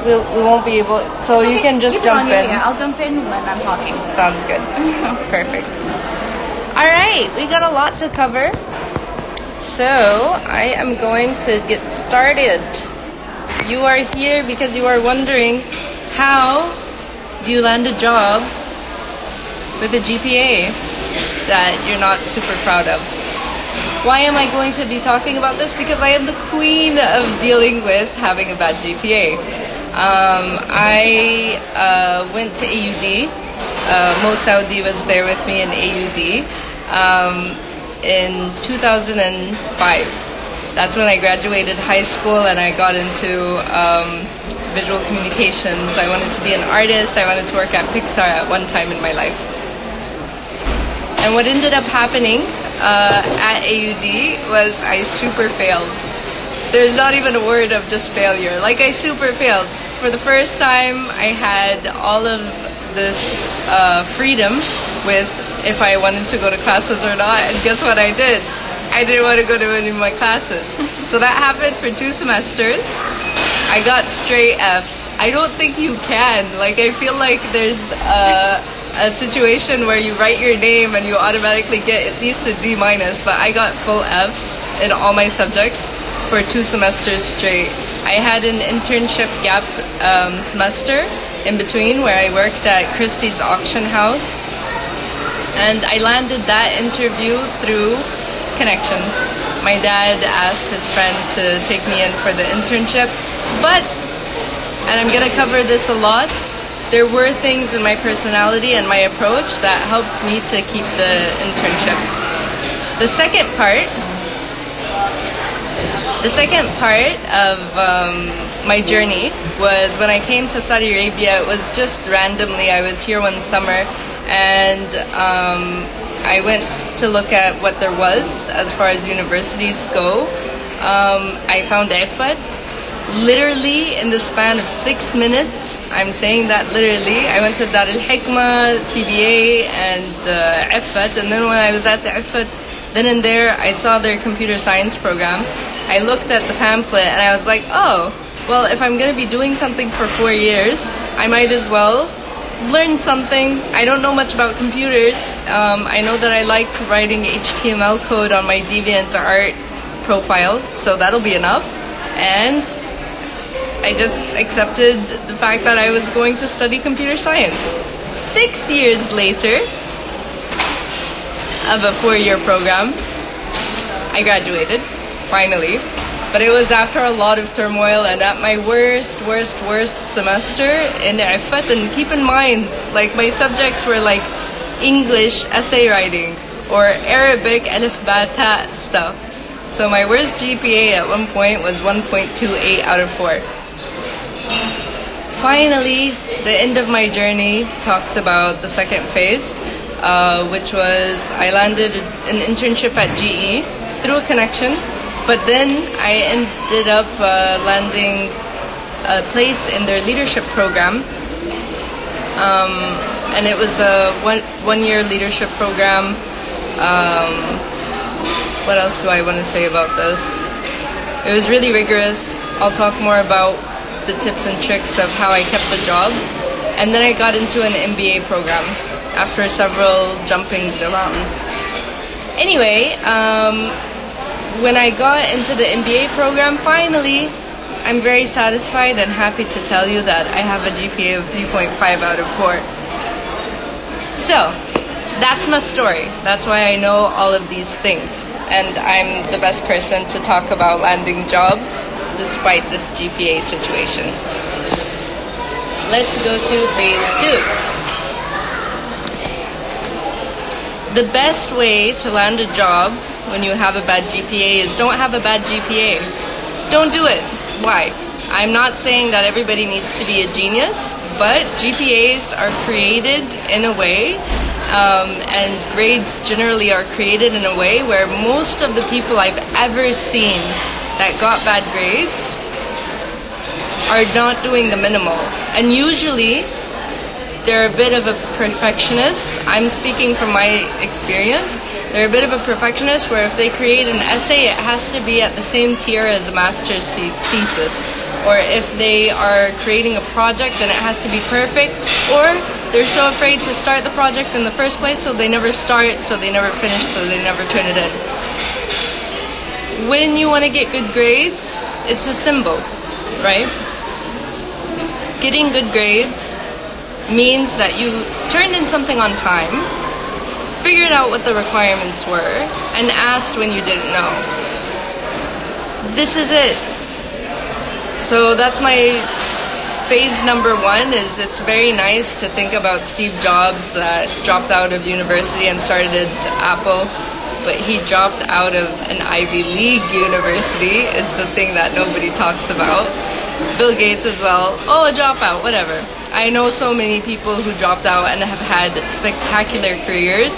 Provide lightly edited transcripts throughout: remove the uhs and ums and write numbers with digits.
we won't be able. So It's you okay. can just Keep it jump on, in. Yeah, I'll jump in when I'm talking. Sounds good. Perfect. All right, we got a lot to cover. So I am going to get started. You are here because you are wondering, how do you land a job with a GPA that you're not super proud of? Why am I going to be talking about this? Because I am the queen of dealing with having a bad GPA. I went to AUD. Mo Saudi was there with me in AUD in 2005. That's when I graduated high school and I got into visual communications. I wanted to be an artist. I wanted to work at Pixar at one time in my life. And what ended up happening at AUD was I super failed. There's not even a word of just failure. Like, I super failed. For the first time, I had all of this freedom with if I wanted to go to classes or not. And guess what I did? I didn't want to go to any of my classes. So that happened for 2 semesters. I got straight Fs. I don't think you can. Like, I feel like there's a situation where you write your name and you automatically get at least a D-, but I got full Fs in all my subjects for 2 semesters straight. I had an internship gap semester in between where I worked at Christie's auction house, and I landed that interview through connections. My dad asked his friend to take me in for the internship, but, and I'm gonna cover this a lot, there were things in my personality and my approach that helped me to keep the internship. The second part of my journey was when I came to Saudi Arabia. It was just randomly. I was here one summer and I went to look at what there was as far as universities go. I found IFAT. Literally in the span of 6 minutes, I'm saying that literally, I went to Dar al-Hikmah, CBA, and IFAT, and then when I was at the IFAT, then and there, I saw their computer science program. I looked at the pamphlet and I was like, oh, well, if I'm going to be doing something for 4 years, I might as well learn something. I don't know much about computers. I know that I like writing HTML code on my DeviantArt profile, so that'll be enough. And I just accepted the fact that I was going to study computer science. 6 years later of a 4-year program, I graduated, finally. But it was after a lot of turmoil and at my worst semester in IFAT. And keep in mind, like, my subjects were like English essay writing or Arabic alif ba ta stuff. So my worst GPA at one point was 1.28 out of 4. Finally, the end of my journey talks about the second phase, which was I landed an internship at GE through a connection, but then I ended up landing a place in their leadership program, and it was a one-year leadership program. What else do I want to say about this? It was really rigorous. I'll talk more about the tips and tricks of how I kept the job. And then I got into an MBA program after several jumping around. Anyway, when I got into the MBA program, finally, I'm very satisfied and happy to tell you that I have a GPA of 3.5 out of 4. So, that's my story. That's why I know all of these things. And I'm the best person to talk about landing jobs despite this GPA situation. Let's go to phase 2. The best way to land a job when you have a bad GPA is don't have a bad GPA. Don't do it. Why? I'm not saying that everybody needs to be a genius, but GPAs are created in a way, and grades generally are created in a way where most of the people I've ever seen that got bad grades are not doing the minimal. And usually, they're a bit of a perfectionist. I'm speaking from my experience. They're a bit of a perfectionist where if they create an essay, it has to be at the same tier as a master's thesis. or if they are creating a project and it has to be perfect, or they're so afraid to start the project in the first place, so they never start, so they never finish, so they never turn it in. When you want to get good grades, it's a symbol, right? Getting good grades means that you turned in something on time, figured out what the requirements were, and asked when you didn't know. This is it. So that's my phase number one. Is it's very nice to think about Steve Jobs that dropped out of university and started Apple, but he dropped out of an Ivy League university is the thing that nobody talks about. Bill Gates as well. Oh, a dropout, whatever. I know so many people who dropped out and have had spectacular careers,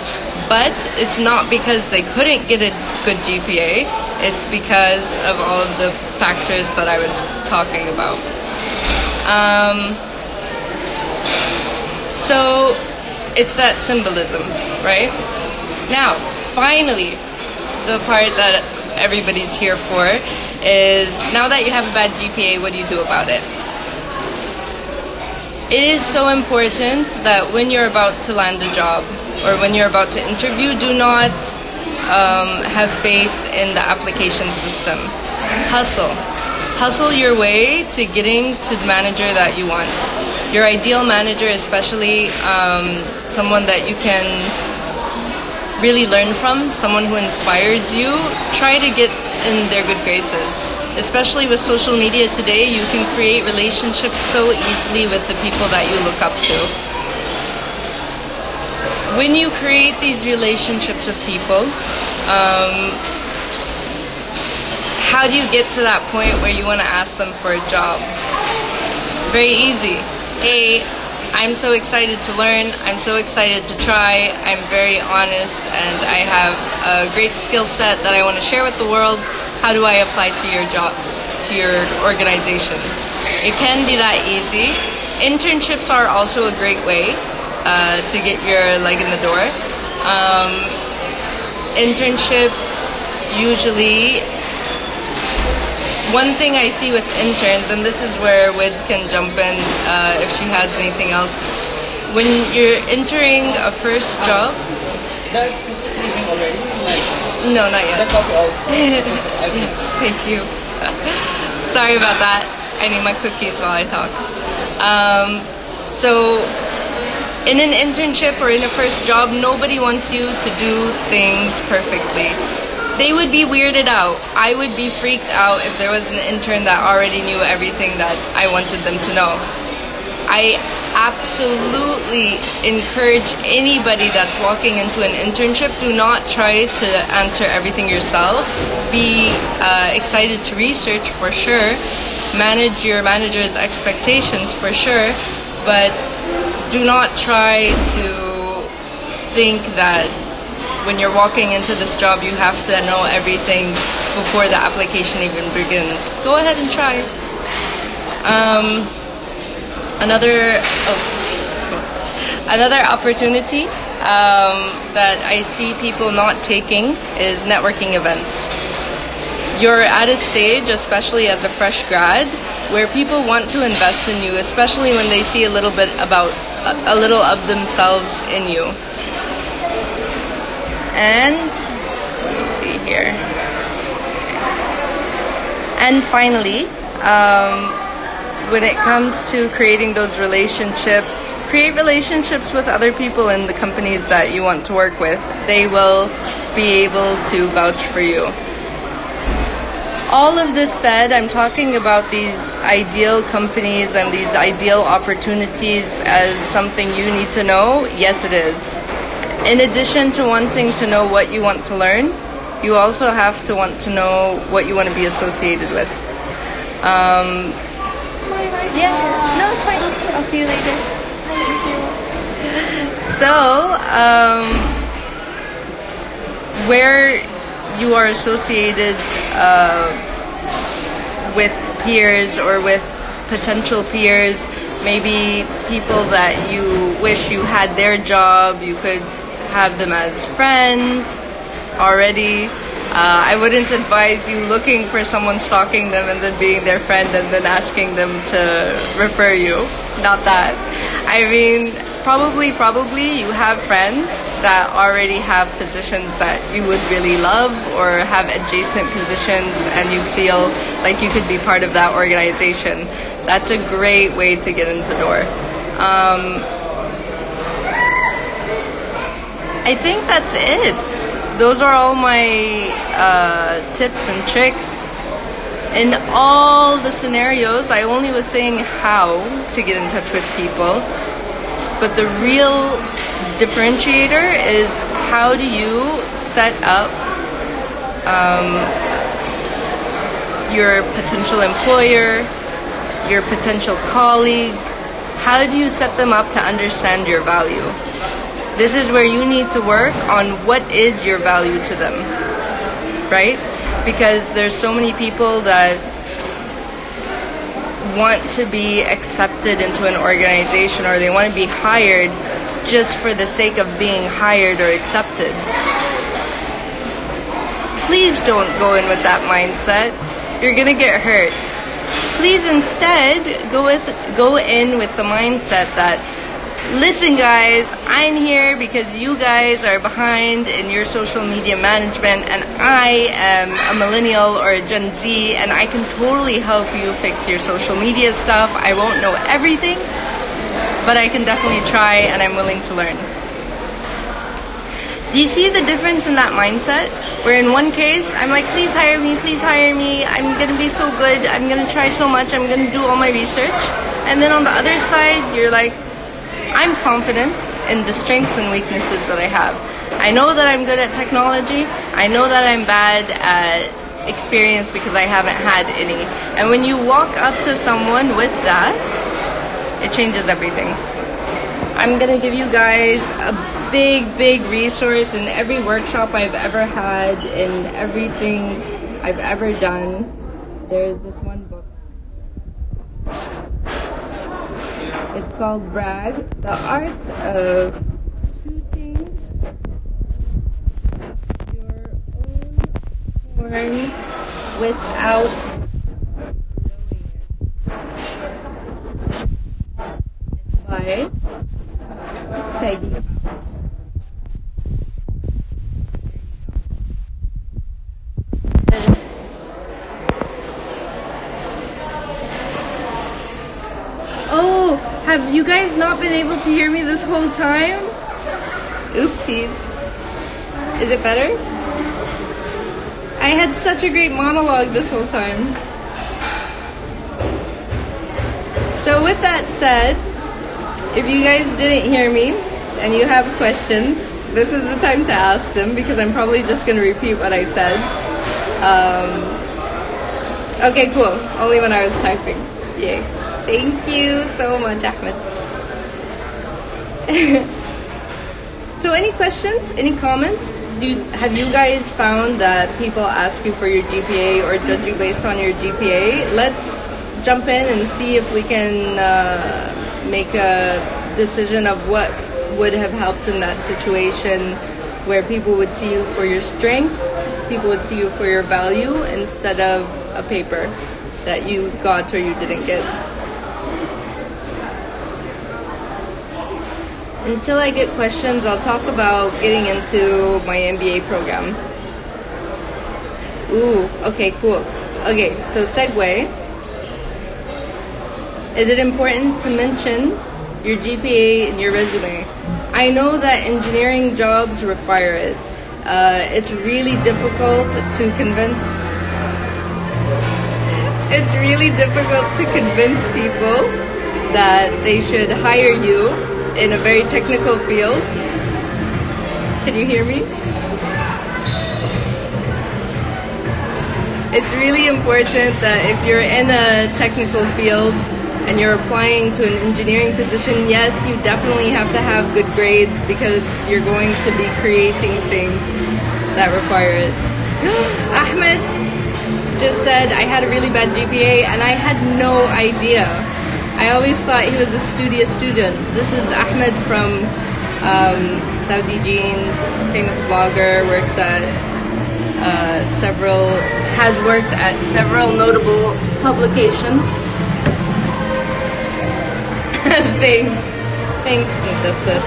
but it's not because they couldn't get a good GPA. It's because of all of the factors that I was talking about. So it's that symbolism, right? Now, finally, the part that everybody's here for is, now that you have a bad GPA, what do you do about it? It is so important that when you're about to land a job or when you're about to interview, do not have faith in the application system. Hustle your way to getting to the manager that you want. Your ideal manager, especially someone that you can really learn from, someone who inspires you, try to get in their good graces. Especially with social media today, you can create relationships so easily with the people that you look up to. When you create these relationships with people, how do you get to that point where you want to ask them for a job? Very easy. Hey, I'm so excited to learn, I'm so excited to try, I'm very honest, and I have a great skill set that I want to share with the world. How do I apply to your job, to your organization? It can be that easy. Internships are also a great way to get your leg in the door. Internships usually, one thing I see with interns, and this is where Wid can jump in if she has anything else. When you're entering a first job, That's sleeping already? no, not yet. That's also all. Thank you. Sorry about that. I need my cookies while I talk. So, in an internship or in a first job, nobody wants you to do things perfectly. They would be weirded out. I would be freaked out if there was an intern that already knew everything that I wanted them to know. I absolutely encourage anybody that's walking into an internship, do not try to answer everything yourself. Be excited to research for sure. Manage your manager's expectations for sure. But do not try to think that when you're walking into this job, you have to know everything before the application even begins. Go ahead and try. Another opportunity that I see people not taking is networking events. You're at a stage, especially as a fresh grad, where people want to invest in you, especially when they see a little of themselves in you. And let me see here. And finally, when it comes to creating those relationships, create relationships with other people in the companies that you want to work with. They will be able to vouch for you. All of this said, I'm talking about these ideal companies and these ideal opportunities as something you need to know. Yes, it is. In addition to wanting to know what you want to learn, you also have to want to know what you want to be associated with. Yeah, no, it's fine. I'll see you later. So, where you are associated with peers or with potential peers, maybe people that you wish you had their job, you could have them as friends already. I wouldn't advise you looking for someone, stalking them, and then being their friend and then asking them to refer you. Not that. I mean, probably you have friends that already have positions that you would really love, or have adjacent positions and you feel like you could be part of that organization. That's a great way to get in the door. I think that's it. Those are all my tips and tricks. In all the scenarios, I only was saying how to get in touch with people. But the real differentiator is, how do you set up your potential employer, your potential colleague? How do you set them up to understand your value? This is where you need to work on what is your value to them, right? Because there's so many people that want to be accepted into an organization, or they want to be hired just for the sake of being hired or accepted. Please don't go in with that mindset. You're gonna get hurt. Please instead go in with the mindset that, listen guys, I'm here because you guys are behind in your social media management, and I am a millennial or a Gen Z, and I can totally help you fix your social media stuff. I won't know everything, but I can definitely try, and I'm willing to learn. Do you see the difference in that mindset? Where in one case, I'm like, please hire me, I'm gonna be so good, I'm gonna try so much, I'm gonna do all my research. And then on the other side, you're like, I'm confident in the strengths and weaknesses that I have. I know that I'm good at technology. I know that I'm bad at experience because I haven't had any. And when you walk up to someone with that, it changes everything. I'm gonna give you guys a big resource in every workshop I've ever had, in everything I've ever done. There's this one book. It's called Brag, The Art of Shooting Your Own Horn Without Blowing It. It's by Peggy. Oh, have you guys not been able to hear me this whole time? Oopsies. Is it better? I had such a great monologue this whole time. So with that said, if you guys didn't hear me and you have questions, this is the time to ask them, because I'm probably just going to repeat what I said. Okay, cool. Only when I was typing. Yay. Thank you so much, Ahmed. So any questions? Any comments? Have you guys found that people ask you for your GPA or judge you based on your GPA? Let's jump in and see if we can make a decision of what would have helped in that situation, where people would see you for your strength, people would see you for your value, instead of a paper that you got or you didn't get. Until I get questions, I'll talk about getting into my MBA program. Ooh, okay, cool. Okay, so segue. Is it important to mention your GPA in your resume? I know that engineering jobs require it. It's really difficult to convince. It's really difficult to convince people that they should hire you in a very technical field. Can you hear me? It's really important that if you're in a technical field and you're applying to an engineering position, yes, you definitely have to have good grades, because you're going to be creating things that require it. Ahmed just said I had a really bad GPA, and I had no idea. I always thought he was a studious student. This is Ahmed from Saudi Jeans, famous blogger, works at has worked at several notable publications. Thanks, Nadessa.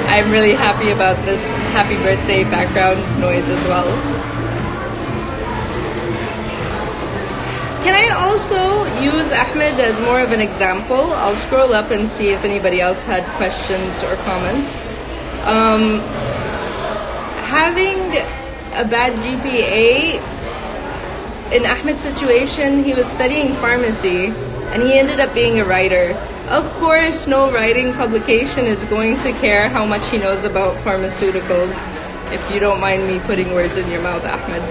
I'm really happy about this happy birthday background noise as well. Can I also use Ahmed as more of an example? I'll scroll up and see if anybody else had questions or comments. Having a bad GPA, in Ahmed's situation, he was studying pharmacy and he ended up being a writer. Of course, no writing publication is going to care how much he knows about pharmaceuticals, if you don't mind me putting words in your mouth, Ahmed.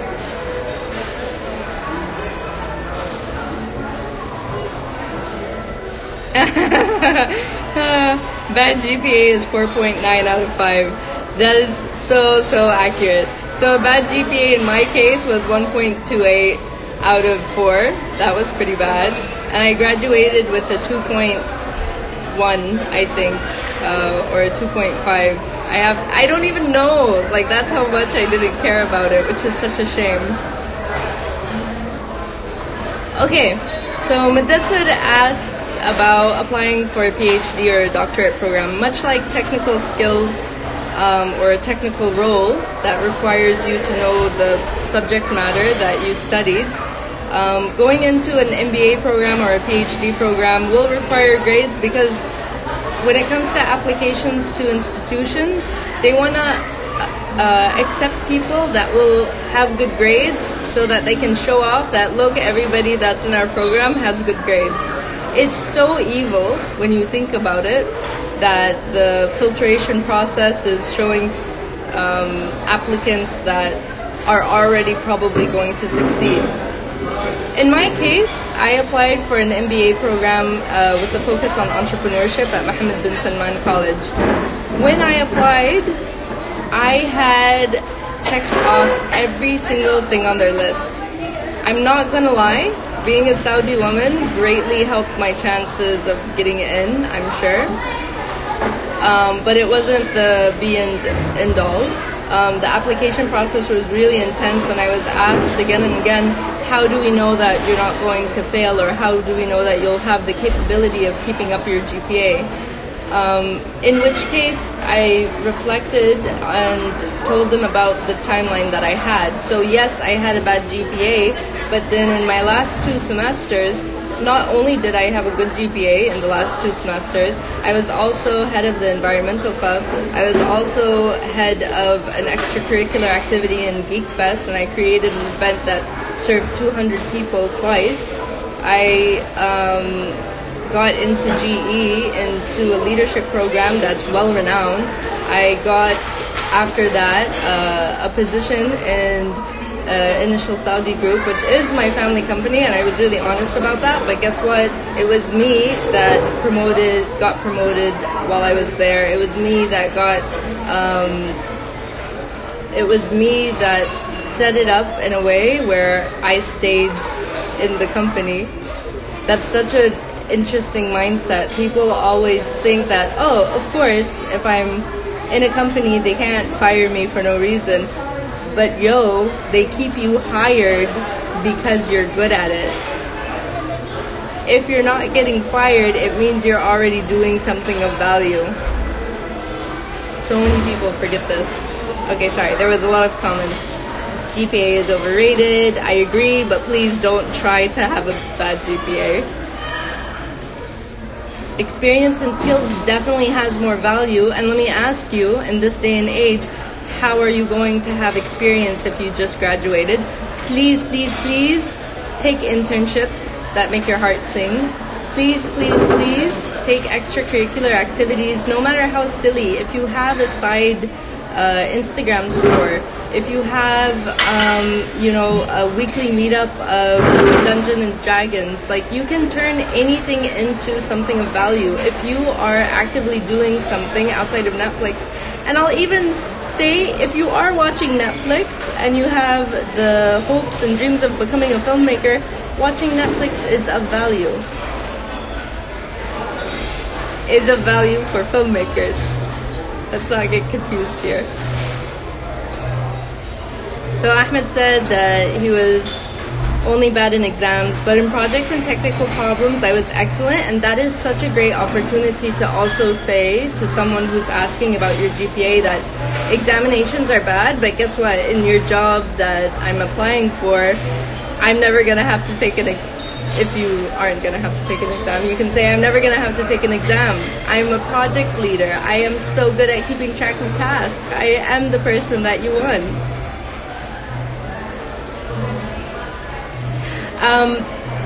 Bad GPA is 4.9 out of 5. That is so accurate. So a bad GPA in my case was 1.28 out of 4. That was pretty bad. And I graduated with a 2.1, I think, or a 2.5. I don't even know. Like, that's how much I didn't care about it, which is such a shame. Okay, so Mudassir asks about applying for a PhD or a doctorate program. Much like technical skills or a technical role that requires you to know the subject matter that you studied, going into an MBA program or a PhD program will require grades, because when it comes to applications to institutions, they want to accept people that will have good grades so that they can show off that, look, everybody that's in our program has good grades. It's so evil when you think about it, that the filtration process is showing applicants that are already probably going to succeed. In my case, I applied for an MBA program with a focus on entrepreneurship at Mohammed bin Salman College. When I applied, I had checked off every single thing on their list. I'm not gonna lie, being a Saudi woman greatly helped my chances of getting in, I'm sure. But it wasn't the be and end all. The application process was really intense, and I was asked again and again, how do we know that you're not going to fail, or how do we know that you'll have the capability of keeping up your GPA? In which case, I reflected and told them about the timeline that I had. So yes, I had a bad GPA, but then in my last 2 semesters, not only did I have a good GPA in the last 2 semesters, I was also head of the environmental club. I was also head of an extracurricular activity in Geek Fest, and I created an event that served 200 people twice. I got into GE, into a leadership program that's well-renowned. I got, after that, a position in Initial Saudi Group, which is my family company, and I was really honest about that. But guess what? It was me that got promoted while I was there. It was me that set it up in a way where I stayed in the company. That's such an interesting mindset. People always think that, oh, of course, if I'm in a company, they can't fire me for no reason. But they keep you hired because you're good at it. If you're not getting fired, it means you're already doing something of value. So many people forget this. Okay, sorry, there was a lot of comments. GPA is overrated. I agree, but please don't try to have a bad GPA. Experience and skills definitely has more value. And let me ask you, in this day and age, how are you going to have experience if you just graduated? Please, please, please take internships that make your heart sing. Please, please, please take extracurricular activities, no matter how silly. If you have a side Instagram store, if you have, a weekly meetup of Dungeons and Dragons, like, you can turn anything into something of value if you are actively doing something outside of Netflix. And I'll even say, if you are watching Netflix and you have the hopes and dreams of becoming a filmmaker, watching Netflix is of value. Is of value for filmmakers. Let's not get confused here. So Ahmed said that he was only bad in exams, but in projects and technical problems I was excellent, and that is such a great opportunity to also say to someone who's asking about your GPA that examinations are bad, but guess what? In your job that I'm applying for, I'm never going to have to take an exam. If you aren't going to have to take an exam, you can say, I'm never going to have to take an exam. I'm a project leader. I am so good at keeping track of tasks. I am the person that you want.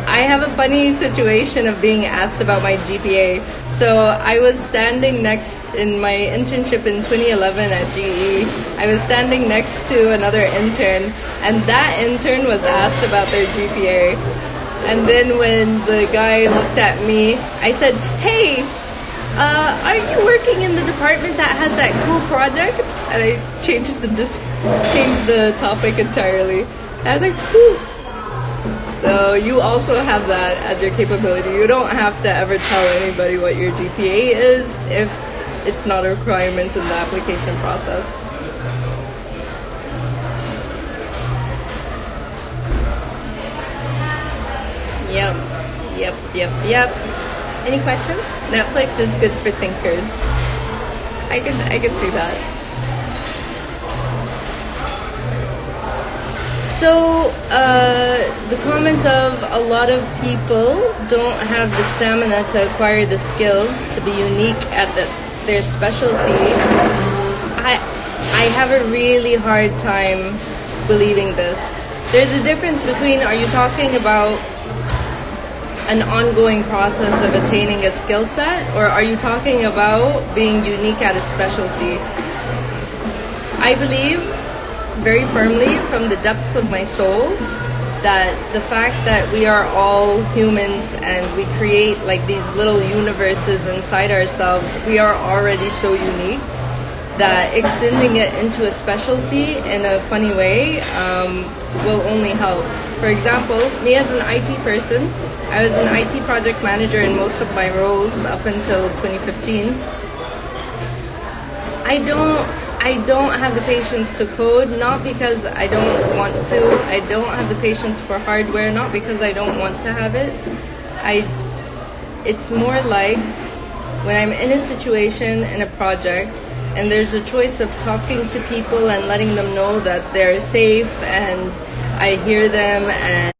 I have a funny situation of being asked about my GPA. So I was standing next, in my internship in 2011 at GE, I was standing next to another intern, and that intern was asked about their GPA. And then when the guy looked at me, I said, hey, are you working in the department that has that cool project? And I changed the topic entirely. And I was like, whew. So you also have that as your capability. You don't have to ever tell anybody what your GPA is if it's not a requirement in the application process. Yep. Any questions? Netflix is good for thinkers. I can see that. So, the comment of a lot of people don't have the stamina to acquire the skills to be unique at their specialty. I have a really hard time believing this. There's a difference between, are you talking about an ongoing process of attaining a skill set, or are you talking about being unique at a specialty? I believe very firmly from the depths of my soul that the fact that we are all humans and we create like these little universes inside ourselves, we are already so unique that extending it into a specialty in a funny way will only help. For example, me as an IT person, I was an IT project manager in most of my roles up until 2015. I don't have the patience to code, not because I don't want to. I don't have the patience for hardware, not because I don't want to have it. It's more like when I'm in a situation, in a project, and there's a choice of talking to people and letting them know that they're safe and I hear them and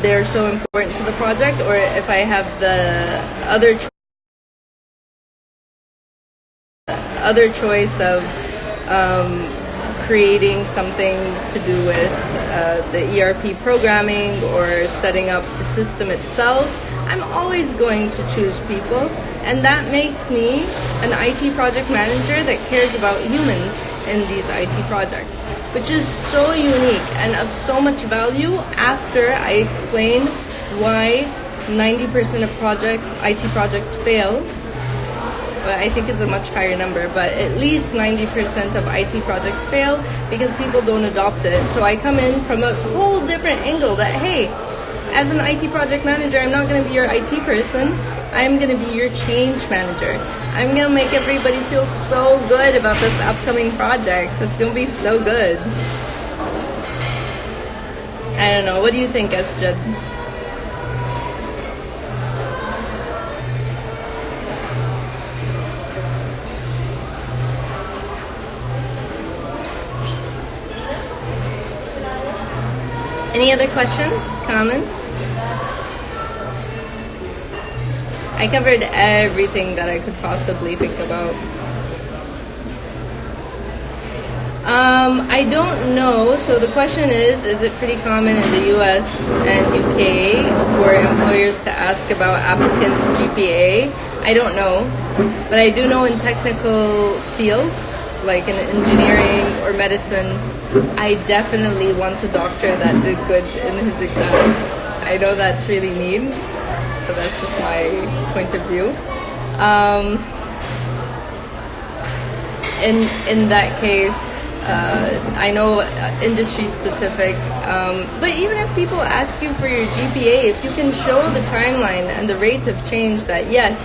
they're so important to the project, or if I have the other choice of creating something to do with the ERP programming or setting up the system itself, I'm always going to choose people, and that makes me an IT project manager that cares about humans in these IT projects, which is so unique and of so much value after I explain why 90% of IT projects fail. But I think it's a much higher number, but at least 90% of IT projects fail because people don't adopt it. So I come in from a whole different angle that, hey, as an IT project manager, I'm not going to be your IT person. I'm going to be your change manager. I'm going to make everybody feel so good about this upcoming project. It's going to be so good. I don't know. What do you think, Jed? Any other questions, comments? I covered everything that I could possibly think about. I don't know. So the question is it pretty common in the US and UK for employers to ask about applicants' GPA? I don't know. But I do know in technical fields, like in engineering or medicine, I definitely want a doctor that did good in his exams. I know that's really mean, but that's just my point of view. In that case, I know industry specific, but even if people ask you for your GPA, if you can show the timeline and the rate of change that yes,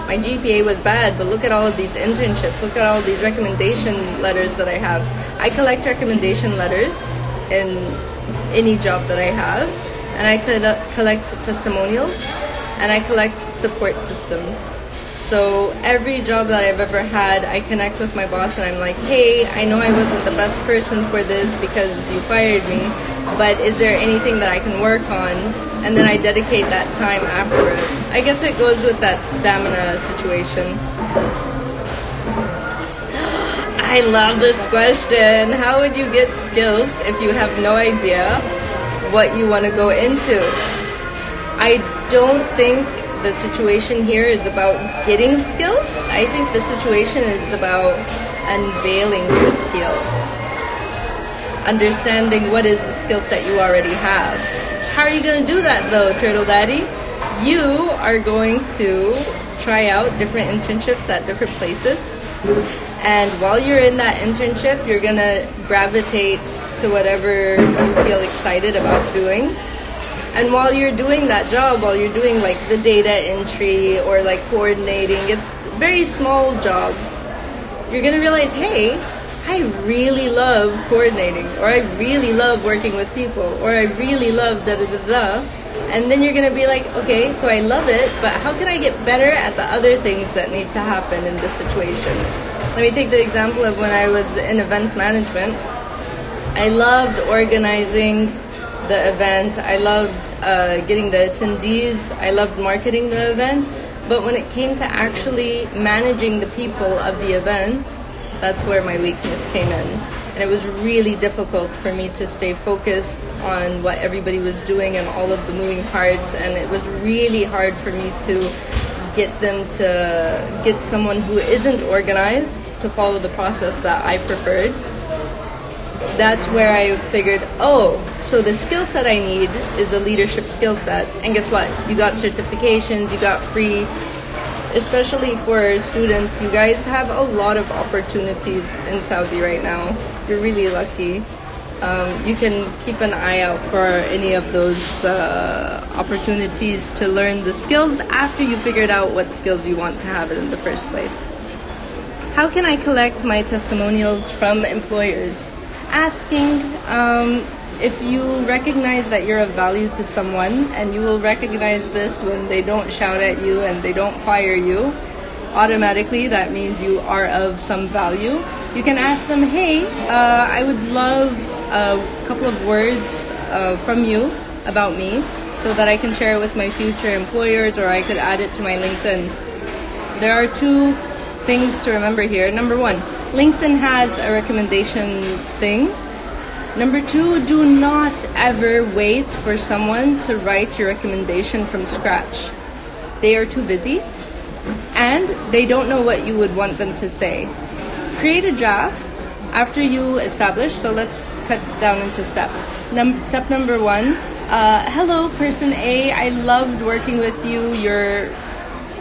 My GPA was bad, but look at all of these internships. Look at all of these recommendation letters that I have. I collect recommendation letters in any job that I have, and I collect testimonials, and I collect support systems. So every job that I've ever had, I connect with my boss and I'm like, hey, I know I wasn't the best person for this because you fired me, but is there anything that I can work on? And then I dedicate that time afterward. I guess it goes with that stamina situation. I love this question. How would you get skills if you have no idea what you want to go into? I don't think the situation here is about getting skills. I think the situation is about unveiling your skills. Understanding what is the skill set you already have. How are you going to do that though, Turtle Daddy? You are going to try out different internships at different places. And while you're in that internship, you're going to gravitate to whatever you feel excited about doing. And while you're doing that job, while you're doing like the data entry or like coordinating, it's very small jobs, you're gonna realize, hey, I really love coordinating, or I really love working with people, or I really love da-da-da-da. And then you're gonna be like, okay, so I love it, but how can I get better at the other things that need to happen in this situation? Let me take the example of when I was in event management. I loved organizing the event. I loved getting the attendees. I loved marketing the event. But when it came to actually managing the people of the event, that's where my weakness came in. And it was really difficult for me to stay focused on what everybody was doing and all of the moving parts. And it was really hard for me to get someone who isn't organized to follow the process that I preferred. That's where I figured, oh, so the skill set I need is a leadership skill set. And guess what? You got certifications, you got free, especially for students, you guys have a lot of opportunities in Saudi right now. You're really lucky. You can keep an eye out for any of those opportunities to learn the skills after you figured out what skills you want to have in the first place. How can I collect my testimonials from employers? Asking if you recognize that you're of value to someone, and you will recognize this when they don't shout at you and they don't fire you. Automatically, that means you are of some value. You can ask them, hey, I would love a couple of words from you about me so that I can share it with my future employers, or I could add it to my LinkedIn. There are two things to remember here. Number one, LinkedIn has a recommendation thing. Number two, do not ever wait for someone to write your recommendation from scratch. They are too busy and they don't know what you would want them to say. Create a draft after you establish. So let's cut down into steps. Step number one, hello person A, I loved working with you. Your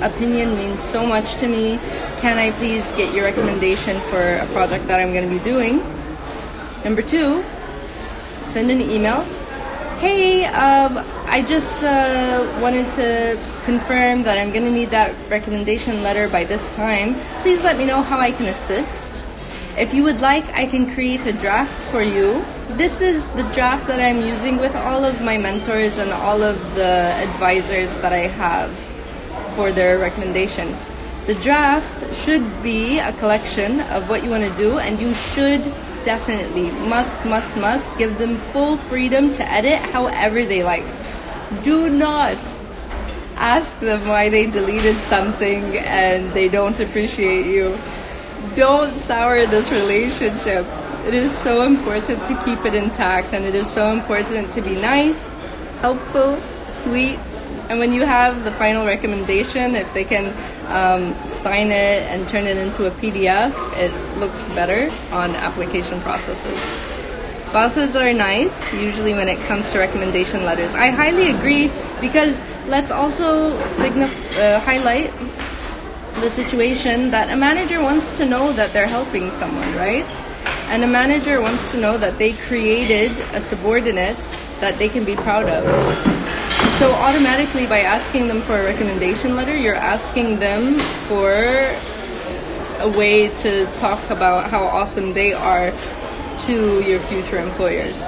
opinion means so much to me. Can I please get your recommendation for a project that I'm going to be doing? Number two, send an email. Hey, I just wanted to confirm that I'm going to need that recommendation letter by this time. Please let me know how I can assist. If you would like, I can create a draft for you. This is the draft that I'm using with all of my mentors and all of the advisors that I have for their recommendation. The draft should be a collection of what you want to do, and you should definitely, must give them full freedom to edit however they like. Do not ask them why they deleted something and they don't appreciate you. Don't sour this relationship. It is so important to keep it intact, and it is so important to be nice, helpful, sweet. And when you have the final recommendation, if they can sign it and turn it into a PDF, it looks better on application processes. Bosses are nice, usually when it comes to recommendation letters. I highly agree, because let's also highlight the situation that a manager wants to know that they're helping someone, right? And a manager wants to know that they created a subordinate that they can be proud of. So automatically, by asking them for a recommendation letter, you're asking them for a way to talk about how awesome they are to your future employers.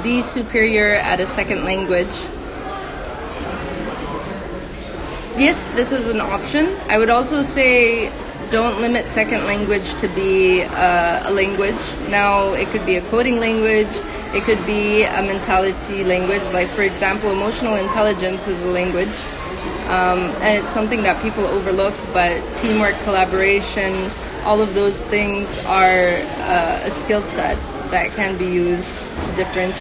Be superior at a second language. Yes, this is an option. I would also say don't limit second language to be a language. Now, it could be a coding language, it could be a mentality language. Like, for example, emotional intelligence is a language. And it's something that people overlook, but teamwork, collaboration, all of those things are a skill set that can be used to differentiate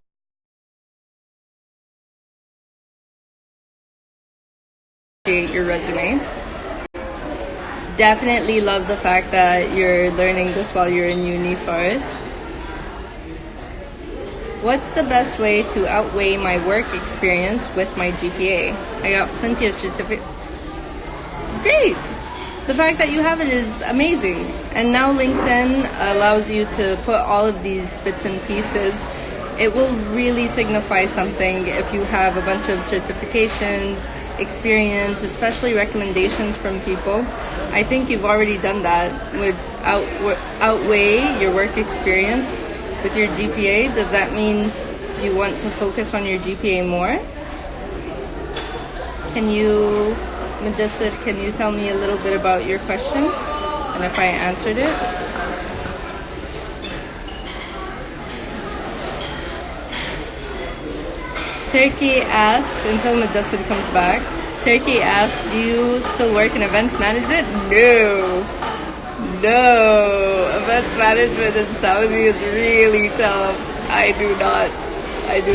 your resume. Definitely love the fact that you're learning this while you're in uni, Faris. What's the best way to outweigh my work experience with my GPA? I got plenty of certificates. Great! The fact that you have it is amazing. And now LinkedIn allows you to put all of these bits and pieces. It will really signify something if you have a bunch of certifications, experience, especially recommendations from people. I think you've already done that with outweigh your work experience with your GPA. Does that mean you want to focus on your GPA more? Can you, Mudassir, can you tell me a little bit about your question and if I answered it? Turkey asks, until Mudassir comes back, Turkey asks, do you still work in events management? No, events management in Saudi is really tough. I do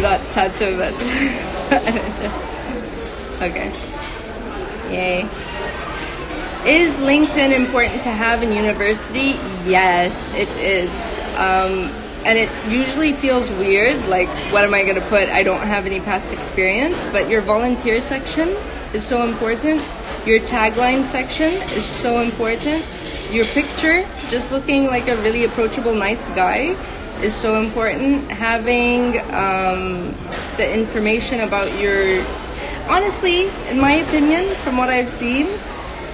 not touch events. Okay. Yay. Is LinkedIn important to have in university? Yes, it is. And it usually feels weird, like, what am I going to put? I don't have any past experience, but your volunteer section is so important. Your tagline section is so important. Your picture, just looking like a really approachable, nice guy, is so important. Having the information about your... Honestly, in my opinion, from what I've seen,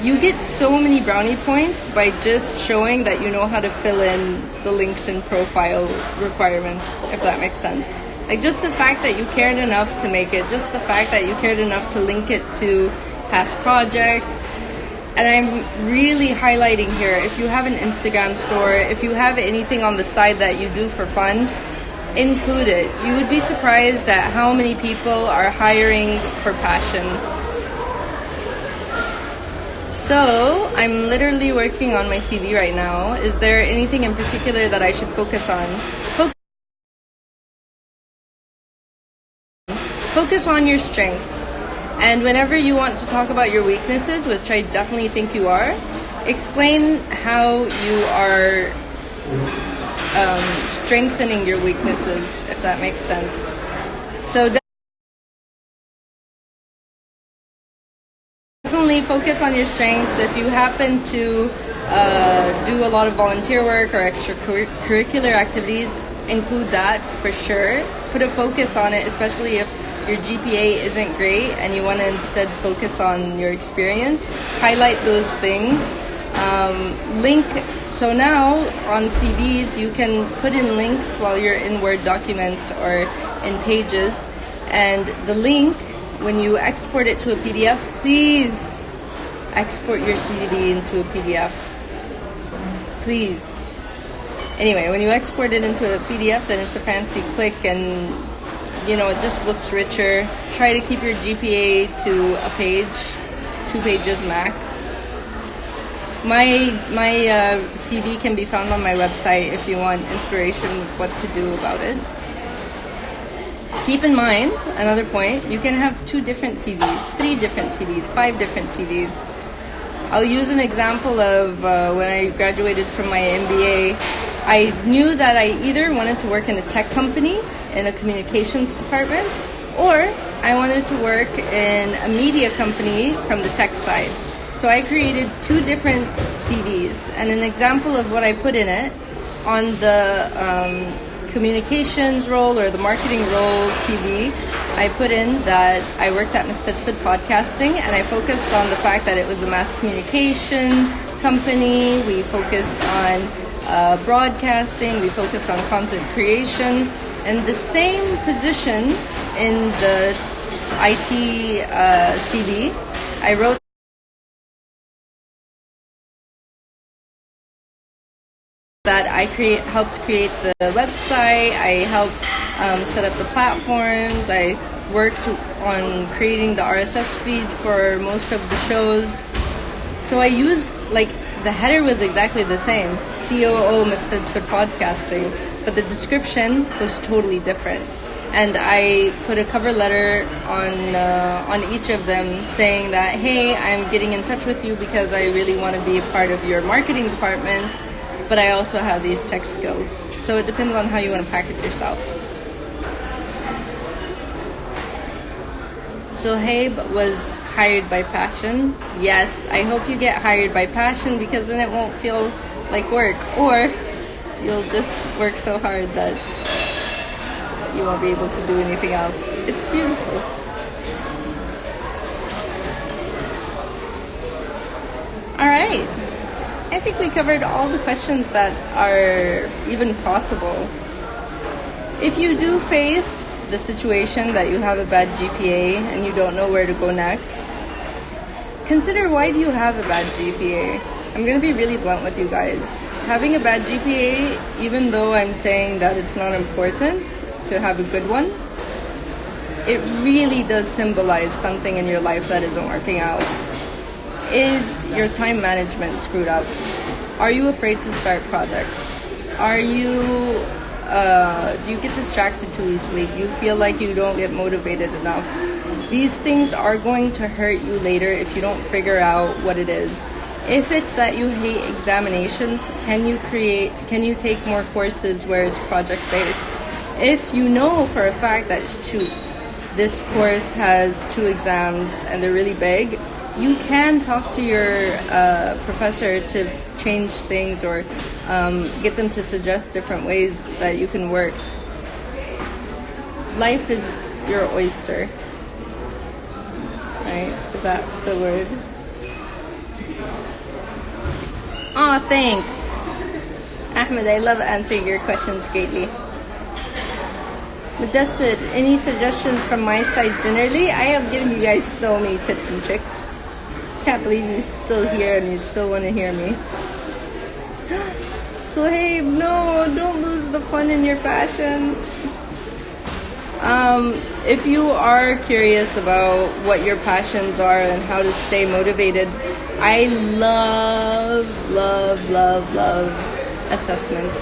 you get so many brownie points by just showing that you know how to fill in the LinkedIn profile requirements, if that makes sense. Like, just the fact that you cared enough to make it, just the fact that you cared enough to link it to past projects. And I'm really highlighting here, if you have an Instagram store, if you have anything on the side that you do for fun, include it. You would be surprised at how many people are hiring for passion. So, I'm literally working on my CV right now. Is there anything in particular that I should focus on? Focus on your strengths. And whenever you want to talk about your weaknesses, which I definitely think you are, explain how you are strengthening your weaknesses, if that makes sense. So definitely focus on your strengths. If you happen to do a lot of volunteer work or extracurricular activities, include that for sure. Put a focus on it, especially if your GPA isn't great and you want to instead focus on your experience. Highlight those things. Link. So now on CVs, you can put in links while you're in Word documents or in Pages. And the link, when you export it to a PDF, please export your CV into a PDF. Please. Anyway, when you export it into a PDF, then it's a fancy click and, you know, it just looks richer. Try to keep your GPA to a page, 2 pages max. My CV can be found on my website if you want inspiration of what to do about it. Keep in mind, another point, you can have 2 different CVs, 3 different CVs, 5 different CVs. I'll use an example of when I graduated from my MBA. I knew that I either wanted to work in a tech company, in a communications department, or I wanted to work in a media company from the tech side. So I created 2 different CVs, and an example of what I put in it on the communications role or the marketing role TV, I put in that I worked at Mustadfid Podcasting, and I focused on the fact that it was a mass communication company. We focused on broadcasting, we focused on content creation, and the same position in the IT CV, I wrote that I helped create the website, I helped set up the platforms, I worked on creating the RSS feed for most of the shows. So I used, like, the header was exactly the same, COO Mustadfid Podcasting, but the description was totally different. And I put a cover letter on each of them saying that, hey, I'm getting in touch with you because I really want to be a part of your marketing department, but I also have these tech skills. So it depends on how you want to package yourself. So Habe was hired by passion. Yes, I hope you get hired by passion, because then it won't feel like work, or you'll just work so hard that you won't be able to do anything else. It's beautiful. All right. I think we covered all the questions that are even possible. If you do face the situation that you have a bad GPA and you don't know where to go next, consider, why do you have a bad GPA? I'm going to be really blunt with you guys. Having a bad GPA, even though I'm saying that it's not important to have a good one, it really does symbolize something in your life that isn't working out. Is your time management screwed up? Are you afraid to start projects? Are you, do you get distracted too easily? Do you feel like you don't get motivated enough? These things are going to hurt you later if you don't figure out what it is. If it's that you hate examinations, can you take more courses where it's project-based? If you know for a fact that, shoot, this course has 2 exams and they're really big, you can talk to your professor to change things, or get them to suggest different ways that you can work. Life is your oyster, right? Is that the word? Aw, thanks. Ahmed, I love answering your questions greatly. Mudassir, any suggestions from my side generally? I have given you guys so many tips and tricks. Can't believe you're still here and you still want to hear me. Suhaib, no, don't lose the fun in your passion. If you are curious about what your passions are and how to stay motivated, I love assessments.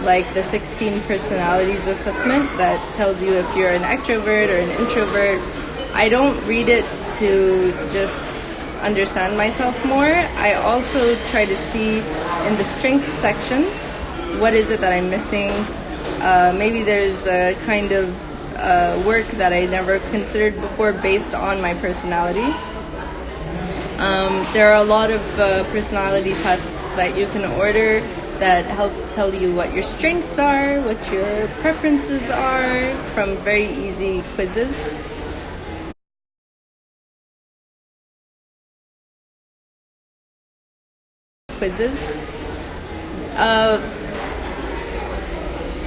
Like the 16 personalities assessment that tells you if you're an extrovert or an introvert. I don't read it to just understand myself more. I also try to see in the strengths section, what is it that I'm missing? Maybe there's a kind of work that I never considered before based on my personality. There are a lot of personality tests that you can order that help tell you what your strengths are, what your preferences are, from very easy quizzes.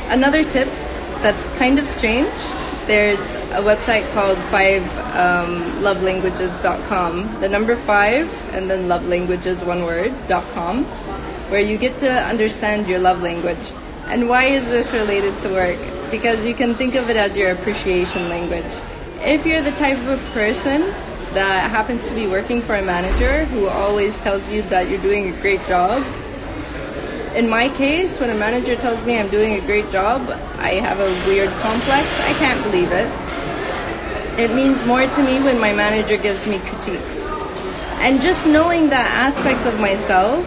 Another tip that's kind of strange, there's a website called 5lovelanguages.com, the number 5 and then lovelanguages, one word, .com, where you get to understand your love language. And why is this related to work? Because you can think of it as your appreciation language. If you're the type of person that happens to be working for a manager who always tells you that you're doing a great job, in my case, when a manager tells me I'm doing a great job, I have a weird complex. I can't believe it. It means more to me when my manager gives me critiques. And just knowing that aspect of myself,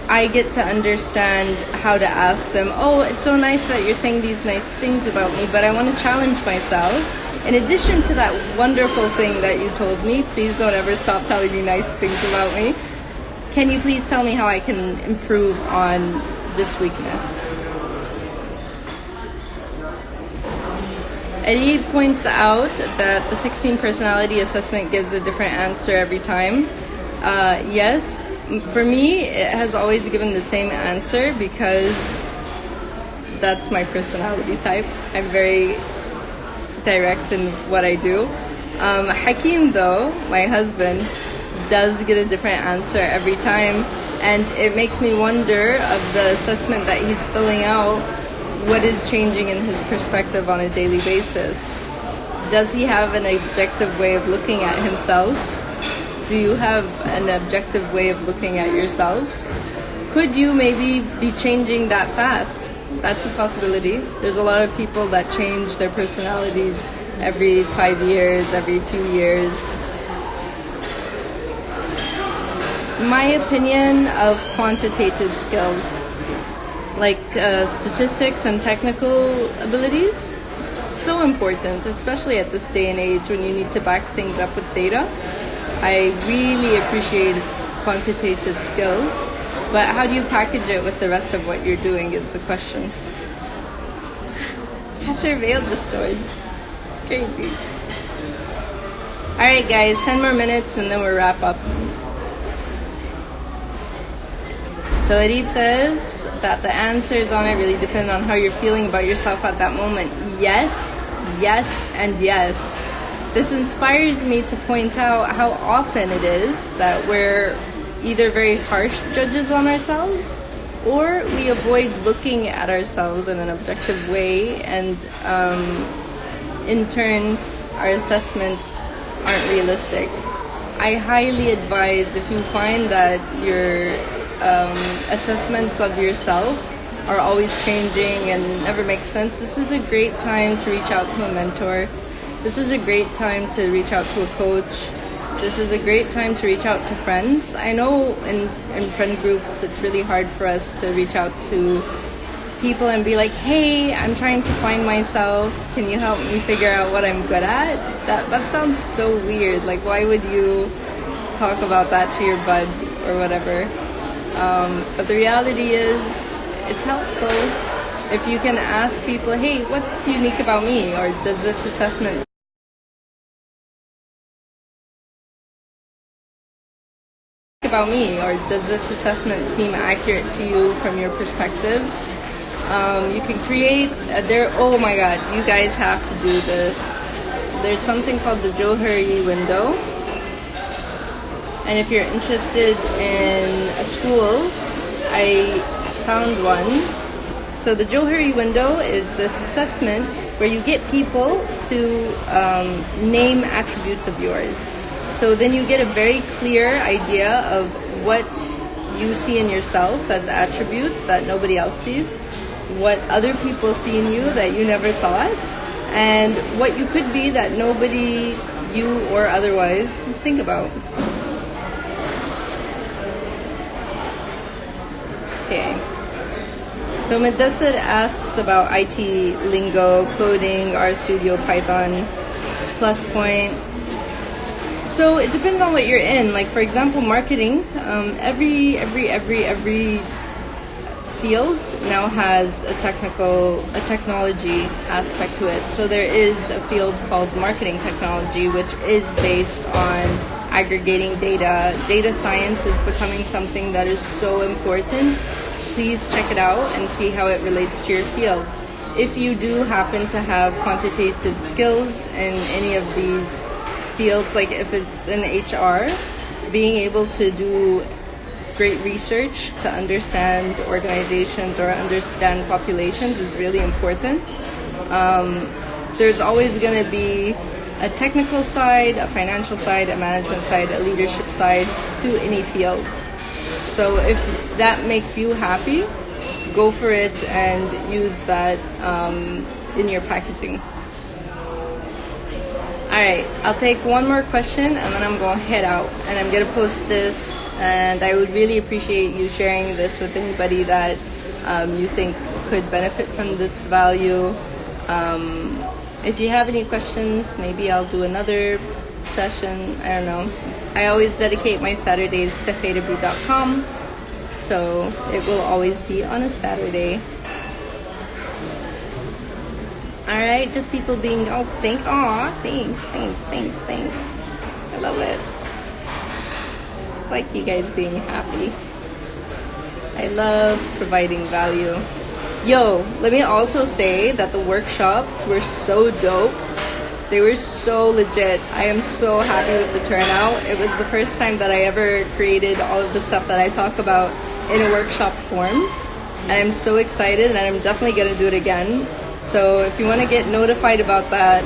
I get to understand how to ask them, oh, it's so nice that you're saying these nice things about me, but I want to challenge myself. In addition to that wonderful thing that you told me, please don't ever stop telling me nice things about me. Can you please tell me how I can improve on this weakness. Eddie points out that the 16 personality assessment gives a different answer every time. Yes, for me, it has always given the same answer because that's my personality type. I'm very direct in what I do. Hakeem, though, my husband, does get a different answer every time, and it makes me wonder of the assessment that he's filling out, what is changing in his perspective on a daily basis. Does he have an objective way of looking at himself? Do you have an objective way of looking at yourself? Could you maybe be changing that fast? That's a possibility. There's a lot of people that change their personalities every 5 years, every few years. My opinion of quantitative skills, like statistics and technical abilities, so important, especially at this day and age when you need to back things up with data. I really appreciate quantitative skills, but how do you package it with the rest of what you're doing is the question. That's our veil destroyed. Crazy. Alright guys, 10 more minutes and then we'll wrap up. So Arif says that the answers on it really depend on how you're feeling about yourself at that moment. Yes, yes, and yes. This inspires me to point out how often it is that we're either very harsh judges on ourselves or we avoid looking at ourselves in an objective way, and in turn our assessments aren't realistic. I highly advise, if you find that your assessments of yourself are always changing and never make sense, this is a great time to reach out to a mentor. This is a great time to reach out to a coach. This is a great time to reach out to friends. I know in friend groups it's really hard for us to reach out to people and be like, hey, I'm trying to find myself. Can you help me figure out what I'm good at? That sounds so weird. Like, why would you talk about that to your bud or whatever? But the reality is, it's helpful if you can ask people, hey, what's unique about me? Or does this assessment seem accurate to you from your perspective? You can create oh my god, you guys have to do this. There's something called the Johari window. And if you're interested in a tool, I found one. So the Johari window is this assessment where you get people to name attributes of yours. So then you get a very clear idea of what you see in yourself as attributes that nobody else sees, what other people see in you that you never thought, and what you could be that nobody, you or otherwise, think about. Okay. So Mudassir asks about IT lingo, coding, RStudio, Python, PlusPoint. So it depends on what you're in. Like, for example, marketing, every field now has a technology aspect to it. So there is a field called marketing technology, which is based on aggregating data. Data science is becoming something that is so important. Please check it out and see how it relates to your field. If you do happen to have quantitative skills in any of these fields, like if it's in HR, being able to do great research to understand organizations or understand populations is really important. There's always going to be a technical side, a financial side, a management side, a leadership side to any field. So if that makes you happy, go for it and use that in your packaging. Alright, I'll take one more question and then I'm going to head out. And I'm going to post this, and I would really appreciate you sharing this with anybody that you think could benefit from this value. If you have any questions, maybe I'll do another session. I don't know. I always dedicate my Saturdays to khairabi.com. so it will always be on a Saturday. Alright, just people being, thanks, thanks. I love it. It's like you guys being happy. I love providing value. Yo, let me also say that the workshops were so dope. They were so legit. I am so happy with the turnout. It was the first time that I ever created all of the stuff that I talk about in a workshop form. And I'm so excited, and I'm definitely going to do it again. So if you want to get notified about that,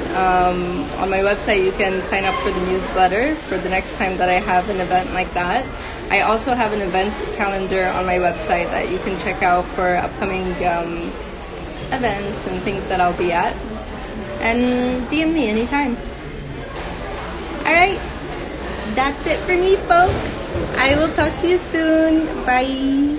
on my website you can sign up for the newsletter for the next time that I have an event like that. I also have an events calendar on my website that you can check out for upcoming events and things that I'll be at. And DM me anytime. Alright, that's it for me, folks. I will talk to you soon. Bye.